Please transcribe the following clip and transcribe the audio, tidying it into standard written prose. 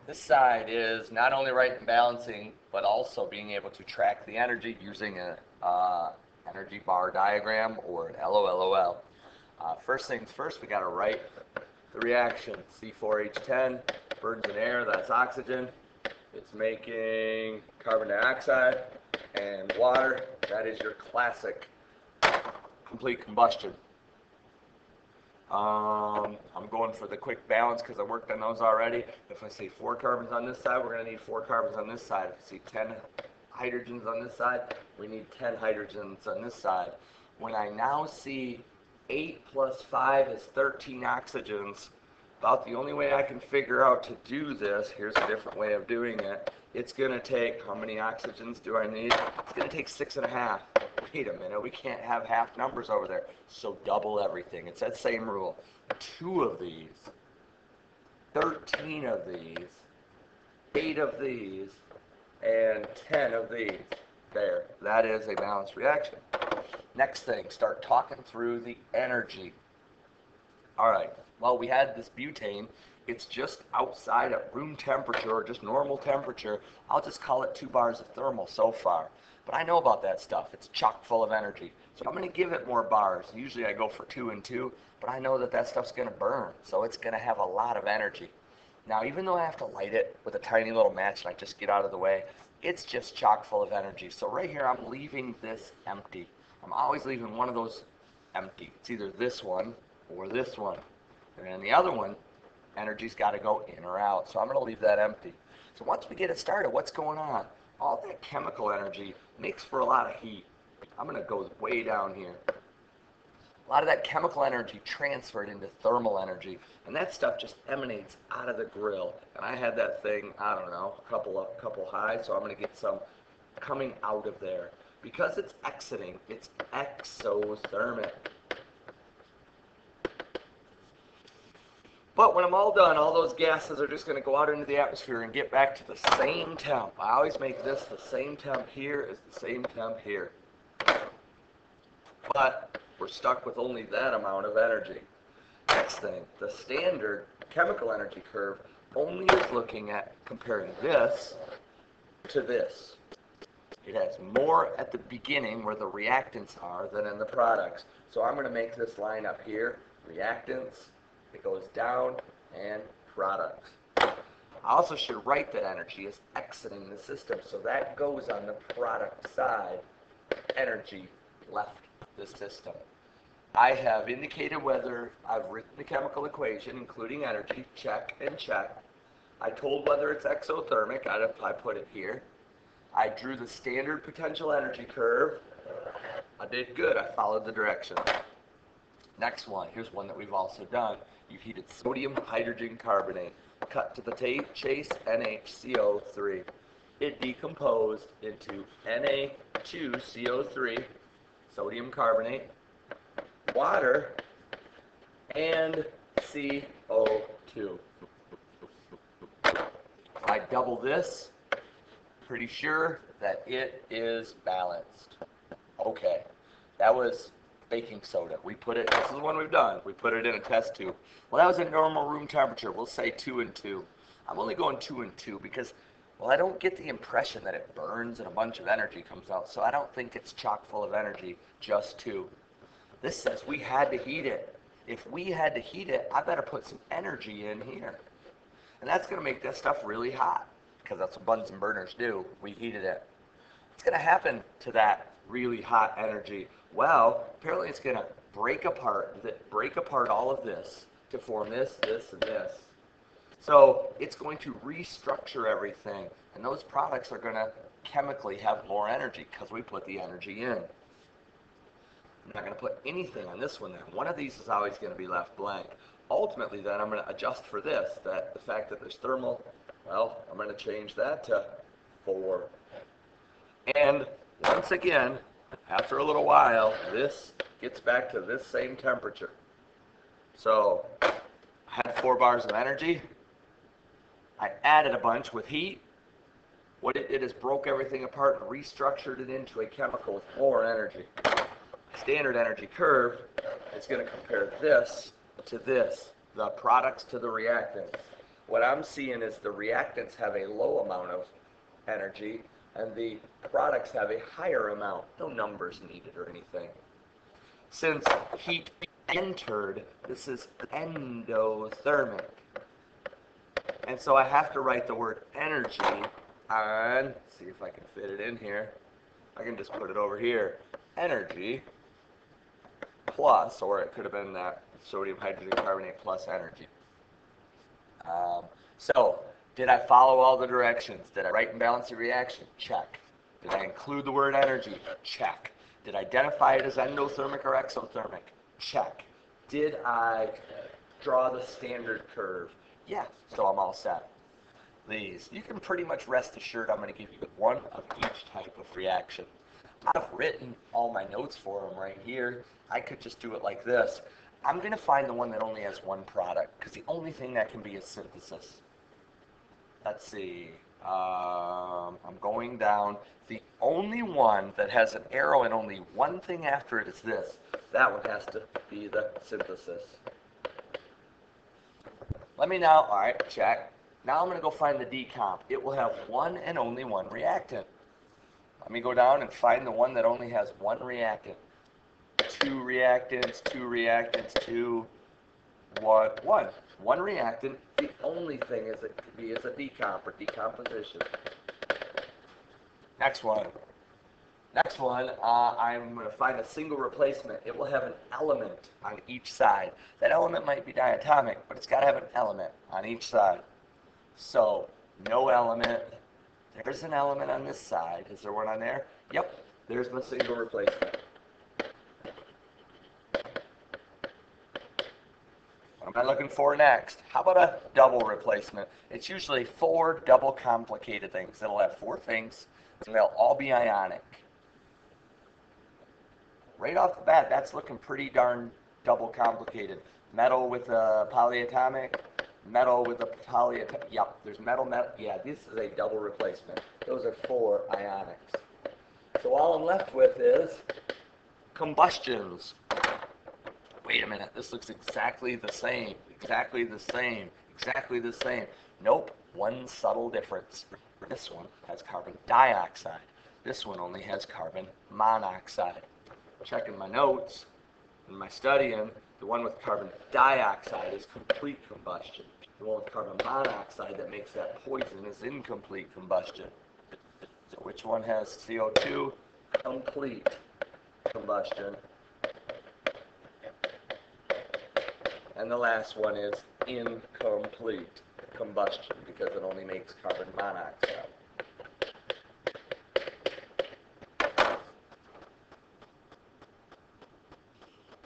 This side is not only right and balancing, but also being able to track the energy using an energy bar diagram or an LOLOL. First things first, we got to write the reaction. C4H10 burns in air, that's oxygen. It's making carbon dioxide and water. That is your classic complete combustion. I'm going for the quick balance because I worked on those already. If I say 4 carbons on this side, we're going to need 4 carbons on this side. If I see 10 hydrogens on this side, we need 10 hydrogens on this side. When I now see 8 plus 5 is 13 oxygens, about the only way I can figure out to do this, here's a different way of doing it. It's going to take, how many oxygens do I need? It's going to take 6.5. Wait a minute, we can't have half numbers over there. So double everything. It's that same rule. 2 of these, 13 of these, 8 of these, and 10 of these. There, that is a balanced reaction. Next thing, start talking through the energy. All right, well, we had this butane. It's just outside at room temperature, or just normal temperature. I'll just call it 2 bars of thermal so far. But I know about that stuff. It's chock full of energy. So I'm going to give it more bars. Usually I go for 2 and 2, but I know that that stuff's going to burn. So it's going to have a lot of energy. Now, even though I have to light it with a tiny little match and I just get out of the way, it's just chock full of energy. So right here, I'm leaving this empty. I'm always leaving one of those empty. It's either this one or this one. And then the other one, energy's got to go in or out. So I'm going to leave that empty. So once we get it started, what's going on? All that chemical energy makes for a lot of heat. I'm going to go way down here. A lot of that chemical energy transferred into thermal energy, and that stuff just emanates out of the grill. And I had that thing, I don't know, a couple high, so I'm going to get some coming out of there. Because it's exiting, it's exothermic. But when I'm all done, all those gases are just going to go out into the atmosphere and get back to the same temp. I always make this the same temp here as the same temp here. But we're stuck with only that amount of energy. Next thing, the standard chemical energy curve only is looking at comparing this to this. It has more at the beginning where the reactants are than in the products. So I'm going to make this line up here, reactants. It goes down, and products. I also should write that energy is exiting the system, so that goes on the product side. Energy left the system. I have indicated whether I've written the chemical equation, including energy, check and check. I told whether it's exothermic, I put it here. I drew the standard potential energy curve. I did good, I followed the direction. Next one, here's one that we've also done. You've heated sodium hydrogen carbonate, cut to the chase, NHCO3. It decomposed into Na2CO3, sodium carbonate, water, and CO2. If I double this, pretty sure that it is balanced. Okay, that was baking soda. We put it, this is the one we've done, we put it in a test tube. Well, that was at normal room temperature. We'll say 2 and 2. I'm only going 2 and 2 because, well, I don't get the impression that it burns and a bunch of energy comes out, so I don't think it's chock full of energy, just 2. This says we had to heat it. If we had to heat it, I better put some energy in here. And that's going to make this stuff really hot, because that's what Bunsen burners do. We heated it. What's going to happen to that really hot energy? Well, apparently it's going to break apart all of this to form this, this, and this. So it's going to restructure everything, and those products are going to chemically have more energy because we put the energy in. I'm not going to put anything on this one then. One of these is always going to be left blank. Ultimately then I'm going to adjust for this, that the fact that there's thermal, well, I'm going to change that to 4. And once again, after a little while, this gets back to this same temperature. So I had 4 bars of energy. I added a bunch with heat. What it did is broke everything apart and restructured it into a chemical with more energy. Standard energy curve is going to compare this to this, the products to the reactants. what I'm seeing is the reactants have a low amount of energy and the products have a higher amount. No numbers needed or anything. Since heat entered, this is endothermic. And so I have to write the word energy on, see if I can fit it in here. I can just put it over here. Energy plus, or it could have been that sodium hydrogen carbonate plus energy. So, did I follow all the directions? Did I write and balance the reaction? Check. Did I include the word energy? Check. Did I identify it as endothermic or exothermic? Check. Did I draw the standard curve? Yeah, so I'm all set. These, you can pretty much rest assured I'm going to give you one of each type of reaction. I've written all my notes for them right here. I could just do it like this. I'm going to find the one that only has one product, because the only thing that can be is synthesis. Let's see. I'm going down. The only one that has an arrow and only one thing after it is this. That one has to be the synthesis. Let me now, all right, check. Now I'm going to go find the decomp. It will have one and only one reactant. Let me go down and find the one that only has one reactant. Two reactants, one. One reactant. The only thing is it could be is a decomp or decomposition. Next one. I'm going to find a single replacement. It will have an element on each side. That element might be diatomic, but it's got to have an element on each side. So, no element. There's an element on this side. Is there one on there? Yep. There's my single replacement. What am I looking for next? How about a double replacement? It's usually 4 double complicated things. It'll have 4 things, and they'll all be ionic. Right off the bat, that's looking pretty darn double complicated. Metal with a polyatomic, metal with a polyatomic. Yep, there's metal. Yeah, this is a double replacement. Those are 4 ionics. So all I'm left with is combustions. Wait a minute, this looks exactly the same. Nope, one subtle difference. This one has carbon dioxide. This one only has carbon monoxide. Checking my notes and my studying, the one with carbon dioxide is complete combustion. The one with carbon monoxide that makes that poison is incomplete combustion. So which one has CO2? Complete combustion. And the last one is incomplete combustion because it only makes carbon monoxide.